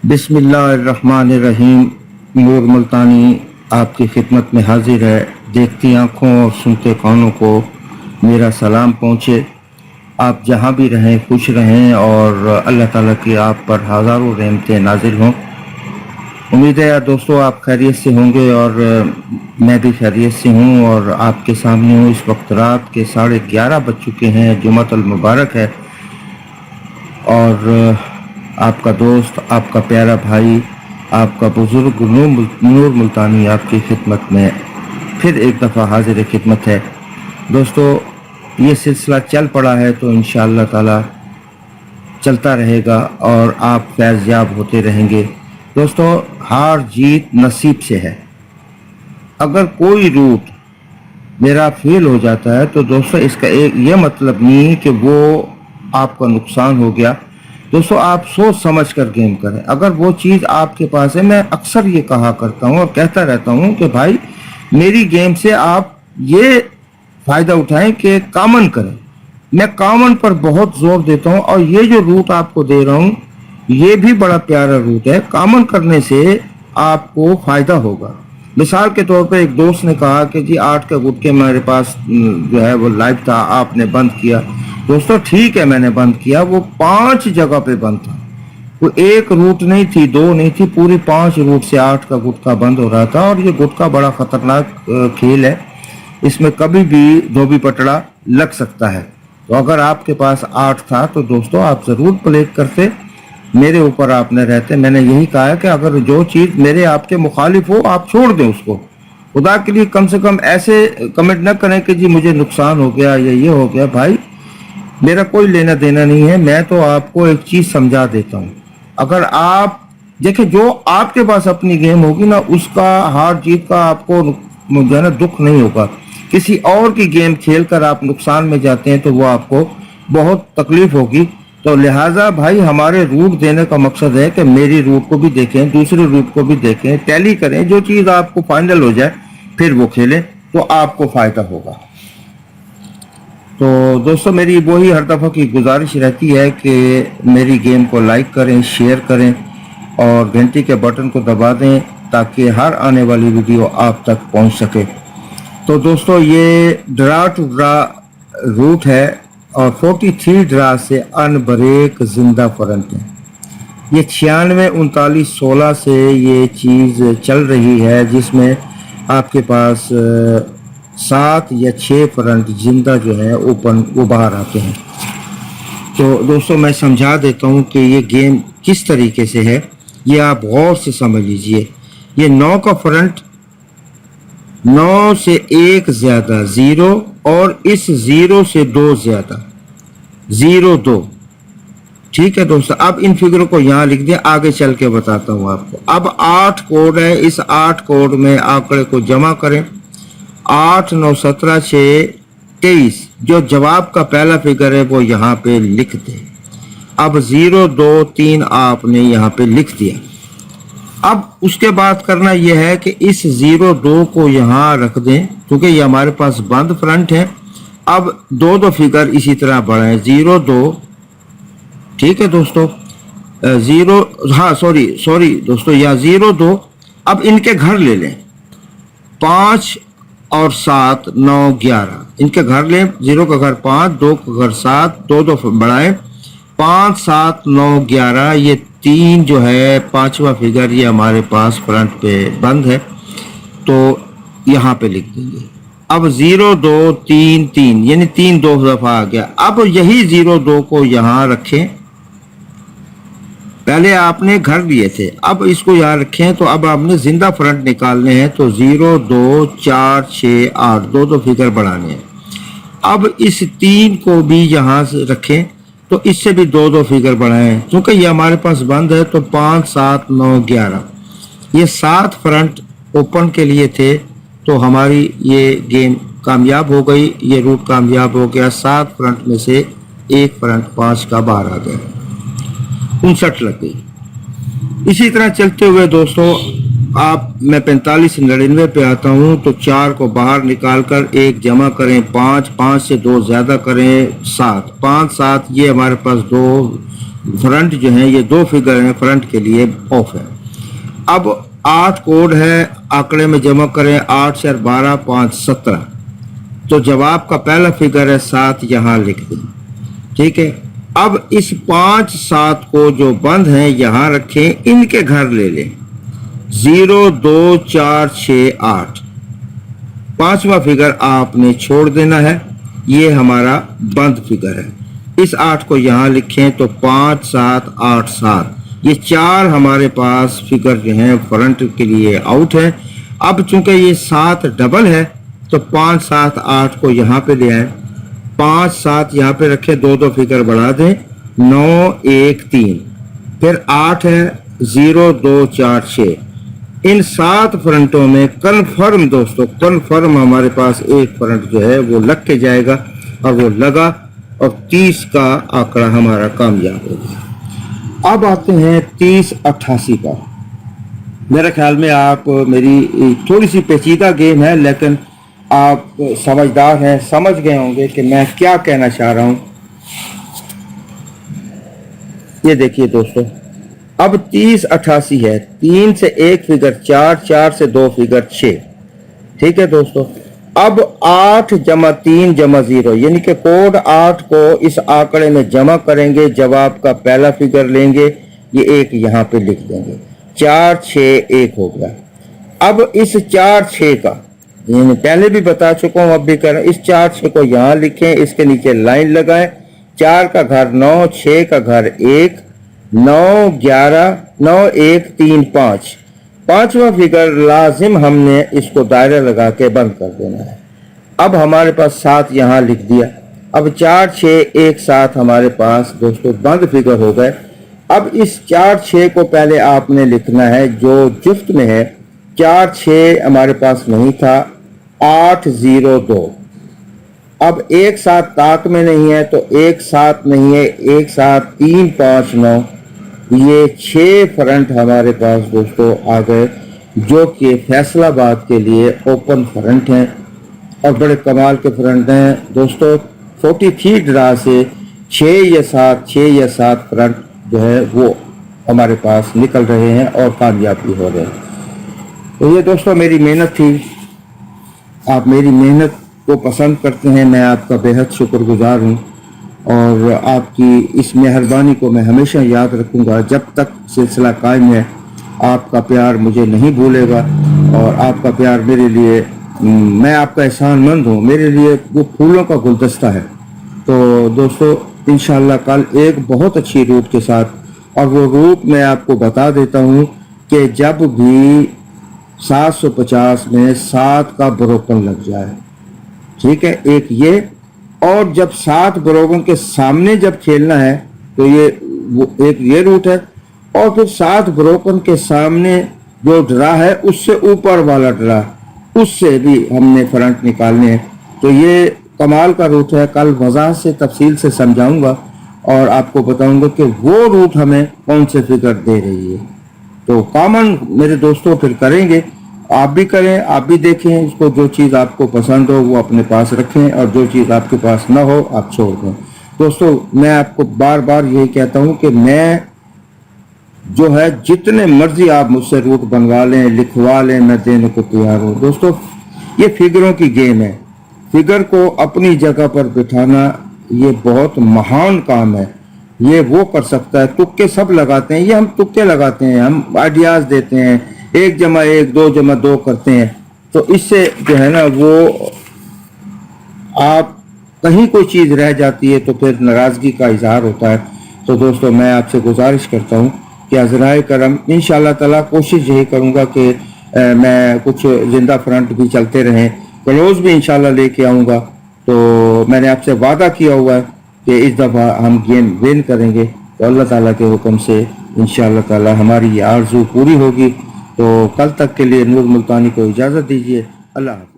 बिस्मिल्लाहिर्रहमानिर्रहीम। नूर मुल्तानी आपकी खिदमत में हाजिर है। देखती आँखों और सुनते कानों को मेरा सलाम पहुँचे। आप जहाँ भी रहें खुश रहें और अल्लाह ताला की आप पर हज़ारों रहमतें नाजिल हों। उम्मीद है दोस्तों आप खैरियत से होंगे और मैं भी खैरियत से हूँ और आपके सामने हूँ। इस वक्त रात के 11:30 बज चुके हैं। जुमातुल मुबारक है और आपका दोस्त, आपका प्यारा भाई, आपका बुजुर्ग नूर मुल्तानी आपकी खिदमत में फिर एक दफ़ा हाजिर खिदमत है। दोस्तों ये सिलसिला चल पड़ा है तो इंशाअल्लाह ताला चलता रहेगा और आप फैज़याब होते रहेंगे। दोस्तों हार जीत नसीब से है। अगर कोई रूट मेरा फेल हो जाता है तो दोस्तों इसका एक ये मतलब नहीं कि वो आपका नुकसान हो गया। दोस्तों आप सोच समझ कर गेम करें। अगर वो चीज़ आपके पास है, मैं अक्सर ये कहा करता हूँ और कहता रहता हूँ कि भाई मेरी गेम से आप ये फ़ायदा उठाएं कि कॉमन करें। मैं कॉमन पर बहुत ज़ोर देता हूँ और ये जो रूट आपको दे रहा हूँ ये भी बड़ा प्यारा रूट है। कॉमन करने से आपको फ़ायदा होगा। मिसाल के तौर पर एक दोस्त ने कहा कि जी 8 का गुटके मेरे पास जो है वो लाइव था, आपने बंद किया। दोस्तों ठीक है मैंने बंद किया, वो 5 जगह पे बंद था। वो एक रूट नहीं थी, 2 नहीं थी, पूरी 5 रूट से 8 का गुटका बंद हो रहा था। और ये गुटका बड़ा खतरनाक खेल है, इसमें कभी भी धोबी पटड़ा लग सकता है। तो अगर आपके पास 8 था तो दोस्तों आप ज़रूर प्ले करते, मेरे ऊपर आपने रहते। मैंने यही कहा है कि अगर जो चीज़ मेरे आपके मुखालिफ हो आप छोड़ दें उसको। खुदा के लिए कम से कम ऐसे कमेंट न करें कि जी मुझे नुकसान हो गया या ये हो गया। भाई मेरा कोई लेना देना नहीं है। मैं तो आपको एक चीज़ समझा देता हूँ। अगर आप देखें जो आपके पास अपनी गेम होगी ना, उसका हार जीत का आपको जो है ना दुख नहीं होगा। किसी और की गेम खेल कर आप नुकसान में जाते हैं तो वो आपको बहुत तकलीफ होगी। तो लिहाजा भाई हमारे रूट देने का मकसद है कि मेरी रूट को भी देखें, दूसरे रूट को भी देखें, टैली करें। जो चीज़ आपको फाइनल हो जाए फिर वो खेलें तो आपको फ़ायदा होगा। तो दोस्तों मेरी वही हर दफ़ा की गुजारिश रहती है कि मेरी गेम को लाइक करें, शेयर करें और घंटी के बटन को दबा दें ताकि हर आने वाली वीडियो आप तक पहुंच सके। तो दोस्तों ये ड्रा टू ड्रा रूट है और 43 ड्रा से अनब्रेक जिंदा फ्रंट है। ये 96, 39, 16 से ये चीज़ चल रही है जिसमें आपके पास 7 या 6 फ्रंट जिंदा जो है ओपन वो बाहर आते हैं। तो दोस्तों मैं समझा देता हूँ कि ये गेम किस तरीके से है, ये आप गौर से समझ लीजिए। ये 9 का फ्रंट, 9 से 1 ज़्यादा 0 और इस 0 से 2 ज़्यादा 0 2। ठीक है दोस्तों, अब इन फिगरों को यहाँ लिख दें, आगे चल के बताता हूँ आपको। अब 8 कोड है, इस 8 कोड में आंकड़े को जमा करें। 8 9 17 6 23 जो जवाब का पहला फिगर है वो यहाँ पे लिख दें। अब 0 2 3 आपने यहाँ पे लिख दिया। अब उसके बाद करना यह है कि इस 0 2 को यहाँ रख दें क्योंकि ये हमारे पास बंद फ्रंट है। अब 2 फिगर इसी तरह बढ़ाएं, 0 2। ठीक है दोस्तों, 0 हाँ सॉरी दोस्तों, या 0 2। अब इनके घर ले लें, 5 और 7 9 11 इनके घर लें। 0 का घर 5, 2 का घर 7, 2 बढ़ाएं, 5 7 9 11। ये 3 जो है 5वां फिगर ये हमारे पास फ्रंट पे बंद है तो यहाँ पे लिख देंगे। अब 0 2 3 3 यानी 3 2 दफा आ गया। अब यही 0 2 को यहाँ रखें, पहले आपने घर लिए थे, अब इसको यहाँ रखें। तो अब आपने जिंदा फ्रंट निकालने हैं तो 0 2 4 6 8 2 फिगर बढ़ाने हैं। अब इस 3 को भी यहाँ से रखें तो इससे भी 2 फिगर बढ़ाएं क्योंकि ये हमारे पास बंद है। तो 5 7 9 11 ये 7 फ्रंट ओपन के लिए थे तो हमारी ये गेम कामयाब हो गई, ये रूट कामयाब हो गया। 7 फ्रंट में से एक फ्रंट 5 का बाहर आ गया, 59 लग गई। इसी तरह चलते हुए दोस्तों आप मैं 45 से 99 पे आता हूँ तो 4 को बाहर निकाल कर 1 जमा करें, 5 5 से 2 ज़्यादा करें, 7 5 7 ये हमारे पास 2 फ्रंट जो है, ये 2 फिगर हैं फ्रंट के लिए ऑफ है। अब 8 कोड है, आंकड़े में जमा करें, 8 4 12 5 17, तो जवाब का पहला फिगर है 7, यहाँ लिख दें। ठीक है, अब इस 5 7 को जो बंद हैं यहाँ रखें, इनके घर ले लें, 0 2 4 6 8, पांचवा फिगर आपने छोड़ देना है, ये हमारा बंद फिगर है। इस 8 को यहाँ लिखें तो 5 7 8 7, ये 4 हमारे पास फिगर जो हैं फ्रंट के लिए आउट है। अब चूंकि ये 7 डबल है तो 5 7 8 को यहाँ पे ले आए, 5 7 यहाँ पे रखें, 2 2 फिगर बढ़ा दें, 9 1 3, फिर 8 है, 0 2 4 6। इन 7 फ्रंटों में कन्फर्म दोस्तों, कन्फर्म हमारे पास एक फ्रंट जो है वो लग के जाएगा, और वो लगा, और 30 का आंकड़ा हमारा कामयाब हो गया। अब आते हैं 30 88 का। मेरे ख्याल में आप, मेरी थोड़ी सी पेचीदा गेम है, लेकिन आप समझदार हैं, समझ गए होंगे कि मैं क्या कहना चाह रहा हूं। ये देखिए दोस्तों, अब 30 88 है, 3 से 1 फिगर 4, 4 से 2 फिगर 6। ठीक है दोस्तों, अब 8 जमा 3 जमा 0, यानी कि कोड 8 को इस आंकड़े में जमा करेंगे, जवाब का पहला फिगर लेंगे, ये 1 यहाँ पे लिख देंगे, 4 6 1 हो गया। अब इस 4 6 का, यानी पहले भी बता चुका हूँ, अब भी कर, इस 4 6 को यहाँ लिखें, इसके नीचे लाइन लगाएं, 4 का घर 9, 6 का घर 1, 9 11 9 1 3 5, पांचवा फिगर लाजिम हमने इसको दायरा लगा के बंद कर देना है। अब हमारे पास 7 यहाँ लिख दिया। अब 4 6 1 7 हमारे पास दोस्तों बंद फिगर हो गए। अब इस 4 6 को पहले आपने लिखना है जो जुफ्त में है। 4 6 हमारे पास नहीं था, 8 0 2। अब 1 7 ताक में नहीं है तो 1 7 नहीं है, 1 7 3 5 9, ये 6 फ्रंट हमारे पास दोस्तों आ गए, जो कि फैसलाबाद के लिए ओपन फ्रंट हैं और बड़े कमाल के फ्रंट हैं दोस्तों। 43 ड्रा से 6 या 7 फ्रंट जो है वो हमारे पास निकल रहे हैं और कामयाबी हो रहे हैं। तो ये दोस्तों मेरी मेहनत थी, आप मेरी मेहनत को पसंद करते हैं, मैं आपका बेहद शुक्रगुजार हूँ, और आपकी इस मेहरबानी को मैं हमेशा याद रखूँगा जब तक सिलसिला कायम है। आपका प्यार मुझे नहीं भूलेगा, और आपका प्यार मेरे लिए, मैं आपका एहसानमंद हूँ, मेरे लिए वो फूलों का गुलदस्ता है। तो दोस्तों इंशाल्लाह कल एक बहुत अच्छी रूट के साथ, और वो रूट मैं आपको बता देता हूँ कि जब भी 750 में 7 का ब्रोकन लग जाए, ठीक है, एक ये, और जब 7 ब्रोकन के सामने जब खेलना है तो ये वो एक ये रूट है, और फिर 7 ब्रोकन के सामने जो ड्रा है उससे ऊपर वाला ड्रा, उससे भी हमने फ्रंट निकालने हैं। तो ये कमाल का रूट है, कल वजाहत से तफसील से समझाऊंगा और आपको बताऊंगा कि वो रूट हमें कौन से फिगर दे रही है। तो कॉमन मेरे दोस्तों फिर करेंगे, आप भी करें, आप भी देखें इसको, जो चीज़ आपको पसंद हो वो अपने पास रखें, और जो चीज़ आपके पास ना हो आप छोड़ दें। दोस्तों मैं आपको बार बार यही कहता हूँ कि मैं जो है जितने मर्जी आप मुझसे रूट बनवा लें, लिखवा लें, मैं देने को तैयार हूँ। दोस्तों ये फिगरों की गेम है, फिगर को अपनी जगह पर बिठाना ये बहुत महान काम है। ये वो कर सकता है, तुक्के सब लगाते हैं, ये हम तुक्के लगाते हैं, हम आइडियाज देते हैं, 1 जमा 1 2 जमा 2 करते हैं। तो इससे जो है ना वो आप कहीं कोई चीज़ रह जाती है तो फिर नाराज़गी का इजहार होता है। तो दोस्तों मैं आपसे गुजारिश करता हूँ कि अज़राए करम, इंशाअल्लाह ताला कोशिश यही करूँगा कि मैं कुछ जिंदा फ्रंट भी चलते रहें, क्लोज भी इंशाअल्लाह लेके आऊँगा। तो मैंने आपसे वादा किया हुआ है कि इस दफ़ा हम गेम विन करेंगे, तो अल्लाह ताला के हुक्म से इंशाअल्लाह ताला हमारी ये आरज़ू पूरी होगी। तो कल तक के लिए नूर मुल्तानी को इजाज़त दीजिए। अल्लाह हाफ़िज़।